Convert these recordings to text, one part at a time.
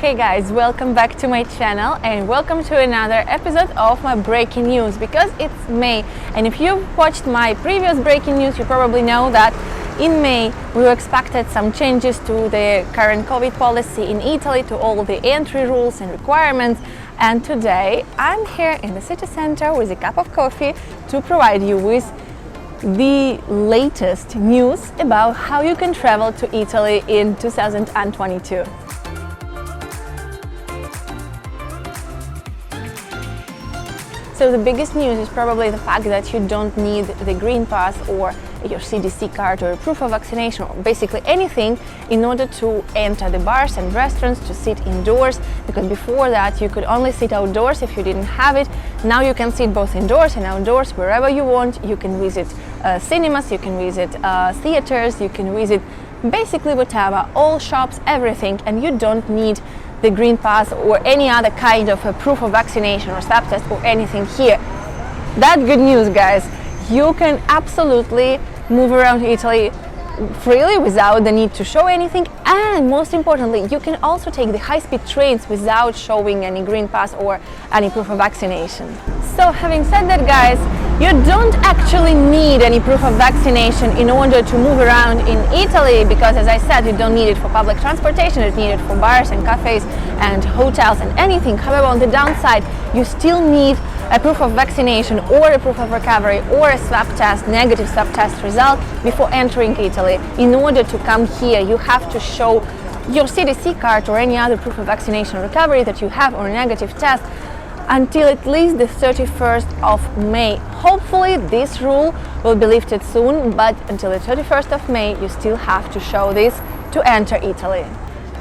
Hey guys, welcome back to my channel and welcome to another episode of my breaking news, because it's May, and if you've watched my previous breaking news you probably know that in May we were expected some changes to the current COVID policy in Italy, to all the entry rules and requirements. And today I'm here in the city center with a cup of coffee to provide you with the latest news about how you can travel to Italy in 2022. So the biggest news is probably the fact that you don't need the green pass or your CDC card or a proof of vaccination or basically anything in order to enter the bars and restaurants, to sit indoors, because before that you could only sit outdoors if you didn't have it. Now you can sit both indoors and outdoors wherever you want. You can visit cinemas, you can visit theaters, you can visit basically whatever, all shops, everything, and you don't need the green pass or any other kind of a proof of vaccination or swab test or anything here. That's good news, guys. You can absolutely move around Italy freely without the need to show anything, and most importantly you can also take the high-speed trains without showing any green pass or any proof of vaccination. So having said that, guys, you don't actually need any proof of vaccination in order to move around in Italy, because as I said, you don't need it for public transportation, it's needed for bars and cafes and hotels and anything. However, on the downside, you still need a proof of vaccination or a proof of recovery or a swab test, negative swab test result before entering Italy. In order to come here, you have to show your CDC card or any other proof of vaccination or recovery that you have, or a negative test, until at least the 31st of May. Hopefully this rule will be lifted soon, but until the 31st of May you still have to show this to enter Italy.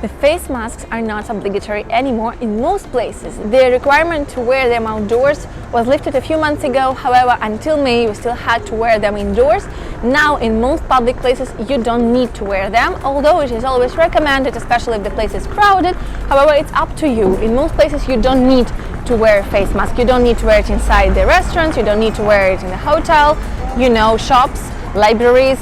The face masks are not obligatory anymore in most places. The requirement to wear them outdoors was lifted a few months ago. However, until May you still had to wear them indoors. Now in most public places you don't need to wear them, although it is always recommended, especially if the place is crowded. However, it's up to you. In most places you don't need to wear a face mask. You don't need to wear it inside the restaurants, you don't need to wear it in the hotel, shops, libraries,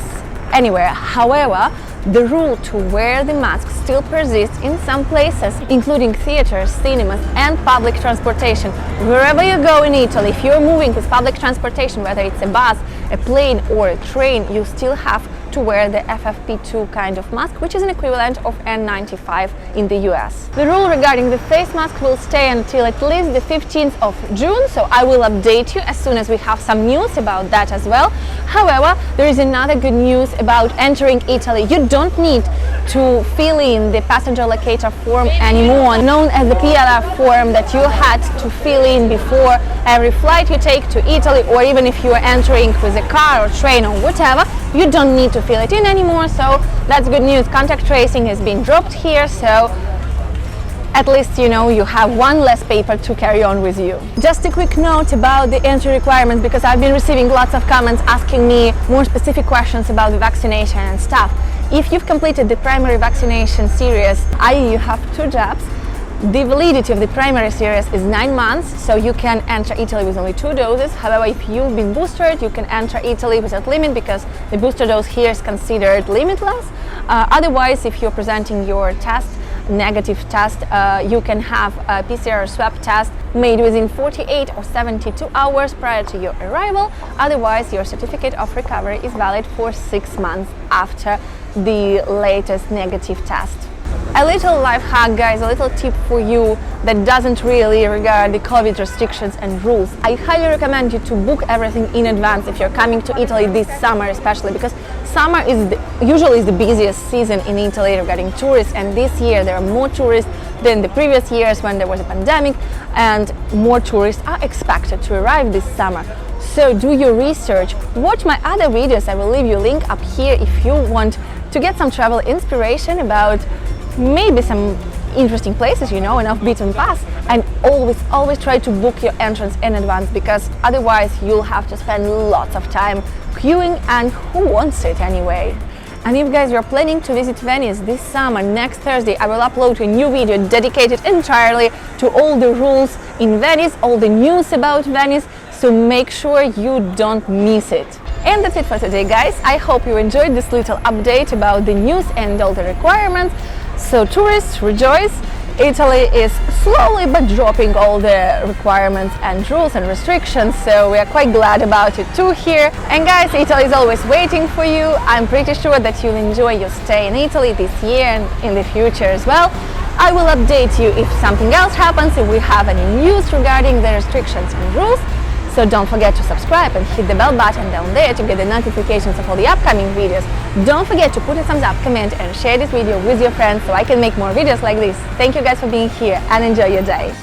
anywhere. However, the rule to wear the mask still persists in some places, including theaters, cinemas and public transportation. Wherever you go in Italy, if you're moving with public transportation, whether it's a bus, a plane or a train, you still have to wear the FFP2 kind of mask, which is an equivalent of N95 in the US. The rule regarding the face mask will stay until at least the 15th of June, so I will update you as soon as we have some news about that as well. However, there is another good news about entering Italy. You don't need to fill in the passenger locator form anymore, known as the PLR form that you had to fill in before every flight you take to Italy, or even if you are entering with a car or train or whatever. You don't need to fill it in anymore, so that's good news. Contact tracing has been dropped here, so at least you have one less paper to carry on with you. Just a quick note about the entry requirements, because I've been receiving lots of comments asking me more specific questions about the vaccination and stuff. If you've completed the primary vaccination series, i.e. you have 2 jabs, the validity of the primary series is 9 months, so you can enter Italy with only 2 doses. However, if you've been boosted, you can enter Italy without limit, because the booster dose here is considered limitless. Otherwise, if you're presenting your negative test, you can have a PCR swab test made within 48 or 72 hours prior to your arrival. Otherwise, your certificate of recovery is valid for 6 months after the latest negative test. A little life hack, guys, a little tip for you that doesn't really regard the COVID restrictions and rules. I highly recommend you to book everything in advance if you're coming to Italy this summer, especially because summer is usually the busiest season in Italy regarding tourists, and this year there are more tourists than the previous years when there was a pandemic, and more tourists are expected to arrive this summer. So do your research, watch my other videos, I will leave you a link up here if you want to get some travel inspiration about maybe some interesting places, an off-beaten path, and always try to book your entrance in advance, because otherwise you'll have to spend lots of time queuing, and who wants it anyway? And if guys you're planning to visit Venice this summer, next Thursday I will upload a new video dedicated entirely to all the rules in Venice, all the news about Venice, so make sure you don't miss it. And that's it for today, guys. I hope you enjoyed this little update about the news and all the requirements. So tourists, rejoice! Italy is slowly but dropping all the requirements and rules and restrictions, so we are quite glad about it too here. And guys, Italy is always waiting for you. I'm pretty sure that you'll enjoy your stay in Italy this year and in the future as well. I will update you if something else happens, if we have any news regarding the restrictions and rules. So don't forget to subscribe and hit the bell button down there to get the notifications of all the upcoming videos. Don't forget to put a thumbs up, comment and share this video with your friends so I can make more videos like this. Thank you guys for being here and enjoy your day.